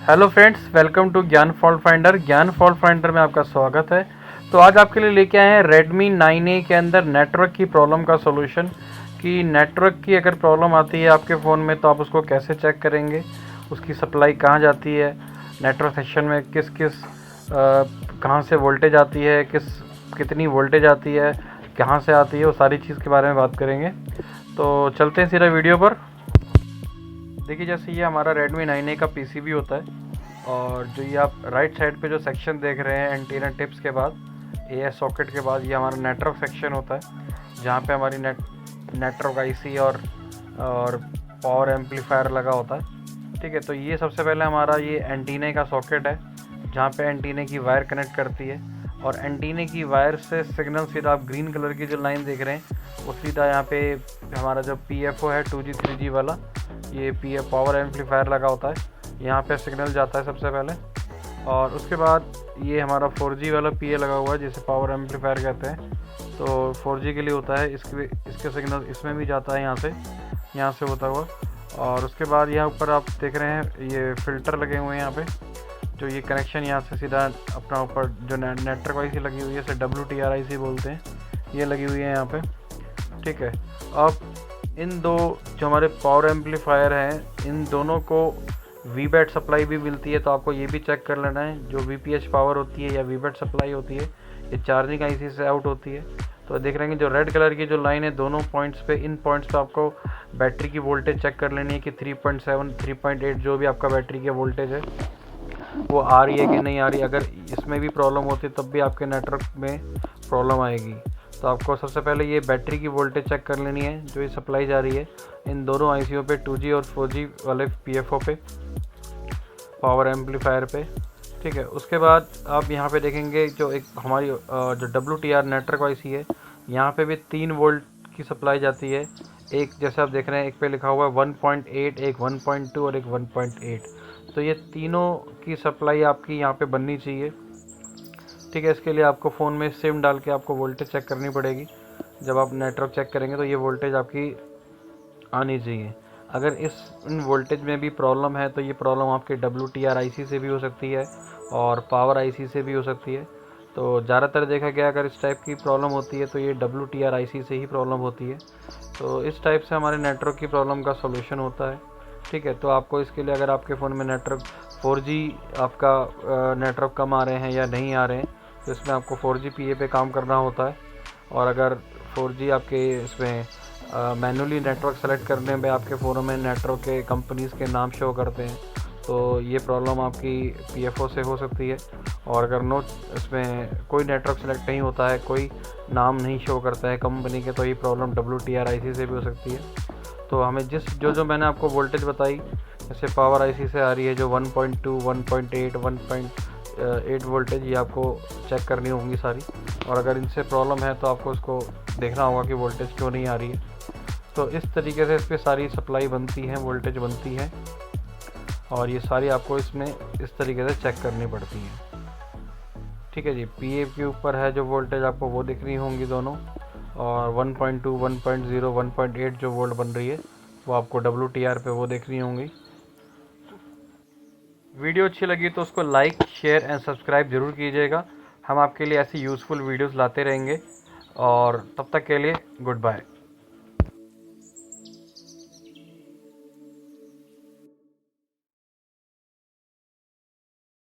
Hello friends, welcome to ज्ञान fault finder. ज्ञान fault finder में आपका स्वागत है। तो आज आपके लिए लेके आए हैं Redmi 9A के अंदर नेटवर्क की प्रॉब्लम का सॉल्यूशन। कि नेटवर्क की अगर प्रॉब्लम आती है आपके फ़ोन में तो आप उसको कैसे चेक करेंगे, उसकी सप्लाई कहाँ जाती है, नेटवर्क सेक्शन में किस किस कहाँ से वोल्टेज आती है, कितनी वोल्टेज आती है, कहाँ से आती है, वो सारी चीज़ के बारे में बात करेंगे। तो चलते हैं सीधा वीडियो पर। देखिए, जैसे ये हमारा Redmi 9A का पीसीबी होता है और जो ये आप राइट साइड पे जो सेक्शन देख रहे हैं एंटीना टिप्स के बाद AS सॉकेट के बाद, ये हमारा नेटवर्क सेक्शन होता है जहाँ पे हमारी नेटवर्क आईसी और पावर एम्पलीफायर लगा होता है। ठीक है, तो ये सबसे पहले हमारा ये एंटीने का सॉकेट है जहाँ पे एंटीने की वायर कनेक्ट करती है और एंटीने की वायर से सिग्नल सीधा आप ग्रीन कलर की जो लाइन देख रहे हैं वो सीधा यहाँ पे हमारा जो PFO है 2G 3G वाला, ये PF पावर एम्पलीफायर लगा होता है, यहाँ पे सिग्नल जाता है सबसे पहले। और उसके बाद ये हमारा 4G वाला PA लगा हुआ है जिसे पावर एम्पलीफायर कहते हैं। तो 4G के लिए होता है, इसके सिग्नल इसमें भी जाता है यहाँ से होता हुआ। और उसके बाद यहाँ ऊपर आप देख रहे हैं ये फ़िल्टर लगे हुए हैं यहाँ पे, जो ये कनेक्शन यहाँ से सीधा अपना ऊपर जो नेटवर्क आईसी लगी हुई है इसे WTR IC बोलते हैं, ये लगी हुई है यहाँ पे। ठीक है, अब इन दो जो हमारे पावर एम्पलीफायर हैं इन दोनों को VBAT सप्लाई भी मिलती है, तो आपको ये भी चेक कर लेना है। जो VPH पावर होती है या VBAT सप्लाई होती है ये चार्जिंग IC से आउट होती है। तो देख रहे हैं जो रेड कलर की जो लाइन है दोनों पॉइंट्स पे, इन पॉइंट्स पे आपको बैटरी की वोल्टेज चेक कर लेनी है कि 3.7 3.8 जो भी आपका बैटरी की वोल्टेज है वो आ रही है कि नहीं आ रही। अगर इसमें भी प्रॉब्लम होती है तब भी आपके नेटवर्क में प्रॉब्लम आएगी। तो आपको सबसे पहले ये बैटरी की वोल्टेज चेक कर लेनी है जो ये सप्लाई जा रही है इन दोनों आईसीओ पे, 2G और 4G वाले PFO पे, पावर एम्पलीफायर पे। ठीक है, उसके बाद आप यहाँ पे देखेंगे जो एक हमारी जो WTR नेटवर्क आईसी है यहाँ पे भी 3 वोल्ट की सप्लाई जाती है। एक जैसे आप देख रहे हैं एक पे लिखा हुआ है 1.8, एक 1.2 और एक 1.8। तो ये तीनों की सप्लाई आपकी यहाँ पे बननी चाहिए। ठीक है, इसके लिए आपको फ़ोन में सिम डाल के आपको वोल्टेज चेक करनी पड़ेगी। जब आप नेटवर्क चेक करेंगे तो ये वोल्टेज आपकी आनी चाहिए। अगर इन वोल्टेज में भी प्रॉब्लम है तो ये प्रॉब्लम आपके WTR IC से भी हो सकती है और पावर IC से भी हो सकती है। तो ज़्यादातर देखा गया अगर इस टाइप की प्रॉब्लम होती है तो ये WTR IC से ही प्रॉब्लम होती है। तो इस टाइप से हमारे नेटवर्क की प्रॉब्लम का सॉल्यूशन होता है। ठीक है, तो आपको इसके लिए अगर आपके फ़ोन में नेटवर्क 4G आपका नेटवर्क कम आ रहे हैं या नहीं आ रहे हैं तो इसमें आपको 4G PA पे काम करना होता है। और अगर 4G आपके इसमें मैनुअली नेटवर्क सेलेक्ट करने में आपके फ़ोनों में नेटवर्क के कंपनीज़ के नाम शो करते हैं तो ये प्रॉब्लम आपकी PFO से हो सकती है। और अगर इसमें कोई नेटवर्क सेलेक्ट नहीं होता है, कोई नाम नहीं शो करता है कंपनी के, तो ये प्रॉब्लम WTR IC से भी हो सकती है। तो हमें जो मैंने आपको वोल्टेज बताई जैसे पावर IC से आ रही है जो 1.2, 1.8, 1.8 वोल्टेज, ये आपको चेक करनी होंगी सारी। और अगर इनसे प्रॉब्लम है तो आपको इसको देखना होगा कि वोल्टेज क्यों नहीं आ रही है। तो इस तरीके से इस पर सारी सप्लाई बनती है, वोल्टेज बनती है और ये सारी आपको इसमें इस तरीके से चेक करनी पड़ती है। ठीक है जी, PA के ऊपर है जो वोल्टेज आपको वो दिखनी होंगी दोनों, और 1.2, 1.0, 1.8 जो वोल्ट बन रही है वो आपको WTR पे वो देखनी होंगी। वीडियो अच्छी लगी तो उसको लाइक, शेयर एंड सब्सक्राइब ज़रूर कीजिएगा। हम आपके लिए ऐसी यूज़फुल वीडियोस लाते रहेंगे और तब तक के लिए गुड बाय।